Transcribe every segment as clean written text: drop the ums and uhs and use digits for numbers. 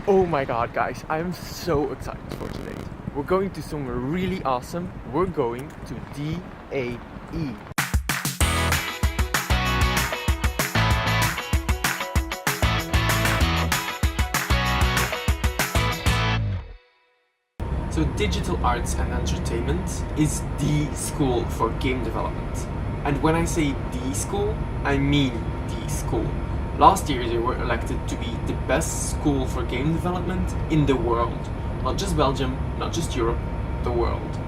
Oh my god, guys, I am so excited for today. We're going to somewhere really awesome. We're going to DAE. So Digital Arts and Entertainment is the school for game development. And when I say the school, I mean the school. Last year they were elected to be the best school for game development in the world. Not just Belgium, not just Europe, the world.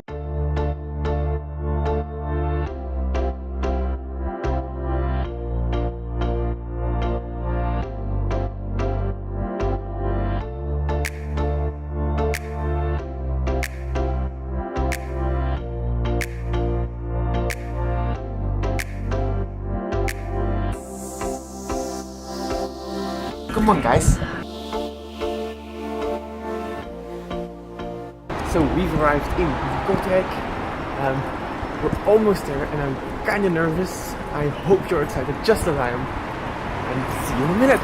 Come on, guys. So we've arrived in Kortrijk. We're almost there and I'm kinda nervous. I hope you're excited just as I am. And see you in a minute.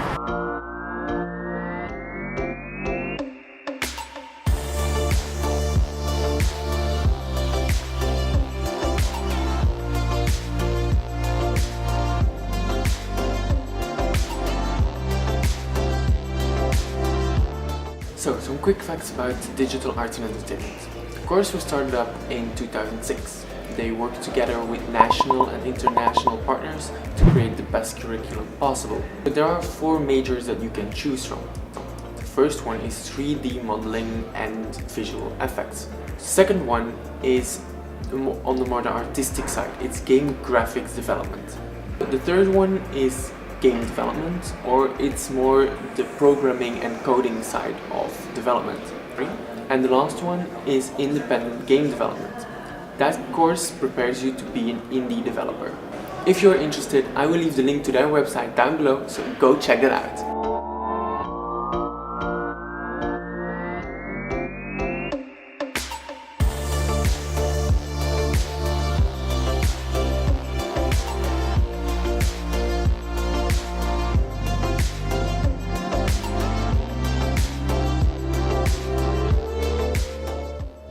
So, some quick facts about Digital Arts and Entertainment. The course was started up in 2006. They worked together with national and international partners to create the best curriculum possible. But there are 4 majors that you can choose from. The first one is 3D modeling and visual effects. The second one is on the more artistic side. It's game graphics development. The third one is game development, or it's more the programming and coding side of development. And the last one is independent game development. That course prepares you to be an indie developer. If you're interested, I will leave the link to their website down below, so go check that out.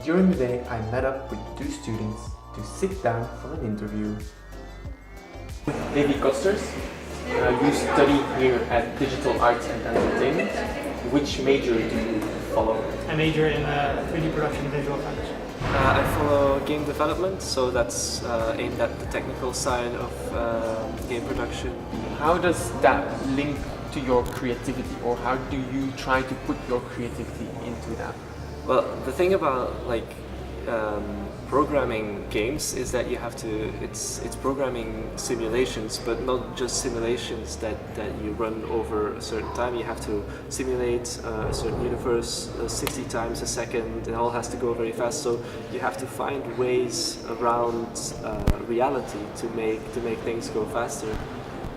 During the day, I met up with 2 students to sit down for an interview. Davy Kosters, you study here at Digital Arts and Entertainment. Which major do you follow? I major in 3D production and visual effects. I follow game development, so that's aimed at the technical side of game production. How does that link to your creativity, or how do you try to put your creativity into that? Well, the thing about programming games is that you have to, it's programming simulations, but not just simulations that you run over a certain time. You have to simulate a certain universe 60 times a second. It all has to go very fast, so you have to find ways around reality to make things go faster.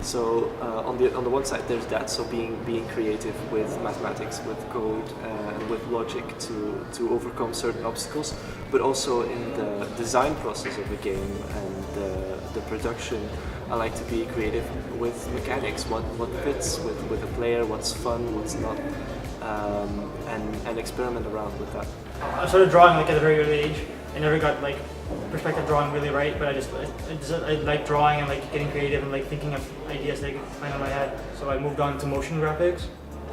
So on the one side there's that, so being creative with mathematics, with code, and with logic to overcome certain obstacles, but also in the design process of a game and the production, I like to be creative with mechanics, what fits with a player, what's fun, what's not, and experiment around with that. I started drawing at a very early age. I never got perspective drawing really right, but I like drawing and getting creative and thinking of ideas that I could find in my head. So I moved on to motion graphics,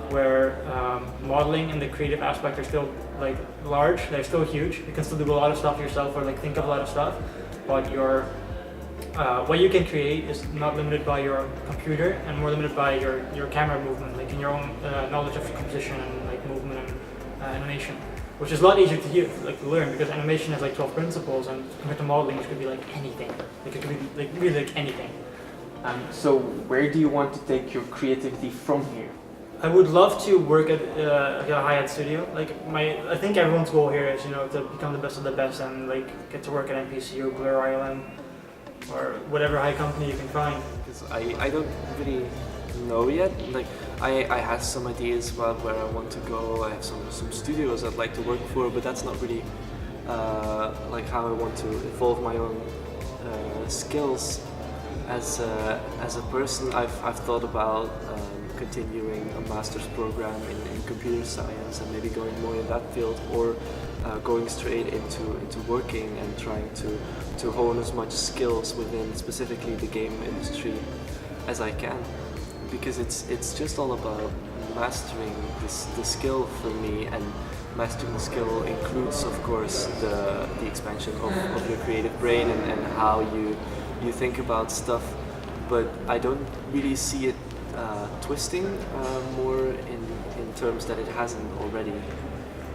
where modeling and the creative aspect are still large. They're still huge. You can still do a lot of stuff yourself, or think of a lot of stuff, but what you can create is not limited by your computer and more limited by your camera movement, and your own knowledge of composition and movement and animation. Which is a lot easier to learn, because animation has 12 principles, and compared to modeling, which could be anything. It could be really anything. So where do you want to take your creativity from here? I would love to work at a high-end studio. I think everyone's goal here is to become the best of the best and get to work at NPC or Blur Island or whatever high company you can find. Because I don't really know yet. I had some ideas about where I want to go. I have some studios I'd like to work for, but that's not really how I want to evolve my own skills as a person. I've thought about continuing a master's program in computer science and maybe going more in that field, or going straight into working and trying to hone as much skills within specifically the game industry as I can, because it's just all about mastering the skill for me, and mastering the skill includes, of course, the expansion of your creative brain and how you think about stuff, but I don't really see it twisting more in terms that it hasn't already.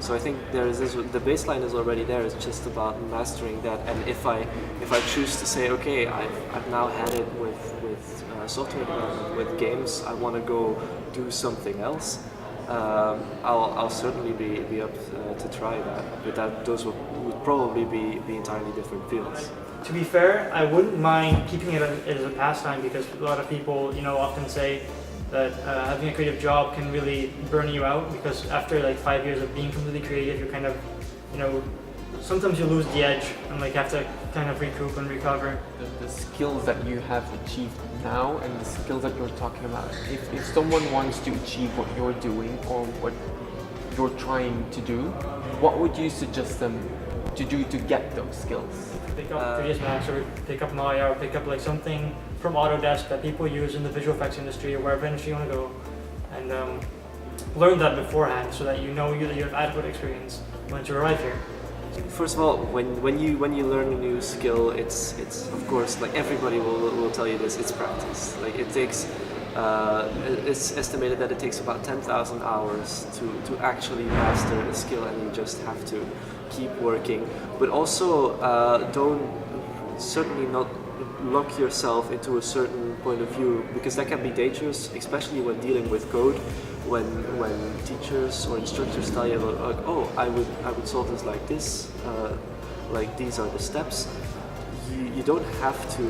So I think there is the baseline is already there. It's just about mastering that. And if I choose to say, okay, I've now had it with software development, with games, I want to go do something else, I'll certainly be up to try that. But those would probably be entirely different fields. To be fair, I wouldn't mind keeping it as a pastime, because a lot of people, often say that having a creative job can really burn you out, because after like 5 years of being completely creative, you're kind of, sometimes you lose the edge and like have to kind of recoup and recover. The skills that you have achieved now and the skills that you're talking about, if someone wants to achieve what you're doing or what you're trying to do, what would you suggest them to do to get those skills? Pick up 3ds Max, or pick up Maya, or pick up like something from Autodesk that people use in the visual effects industry or wherever industry you want to go, and learn that beforehand so that you have adequate experience once you arrive here. First of all, when you learn a new skill, it's of course, like everybody will tell you this, it's practice. Like it takes, it's estimated that it takes about 10,000 hours to actually master a skill, and you just have to keep working. But also, certainly not lock yourself into a certain point of view, because that can be dangerous, especially when dealing with code. When teachers or instructors tell you about, like, oh, I would solve this like this, like these are the steps. You don't have to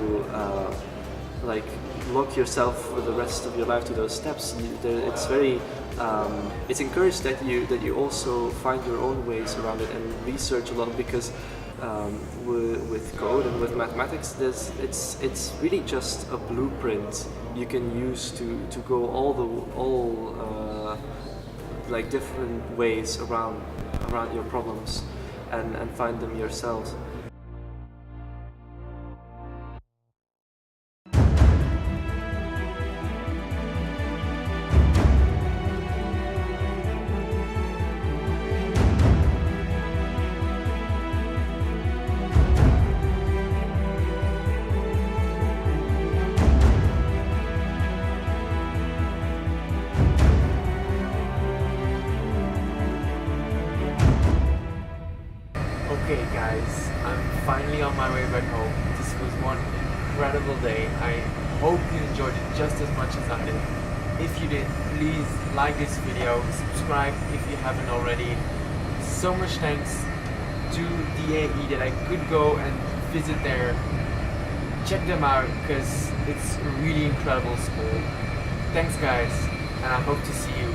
like lock yourself for the rest of your life to those steps. It's very it's encouraged that you also find your own ways around it and research a lot, because with code and with mathematics, it's really just a blueprint you can use to go all like different ways around your problems and find them yourselves. Okay guys, I'm finally on my way back home. This was one incredible day. I hope you enjoyed it just as much as I did. If you did, please like this video, subscribe if you haven't already. So much thanks to DAE that I could go and visit there. Check them out because it's a really incredible school. Thanks guys, and I hope to see you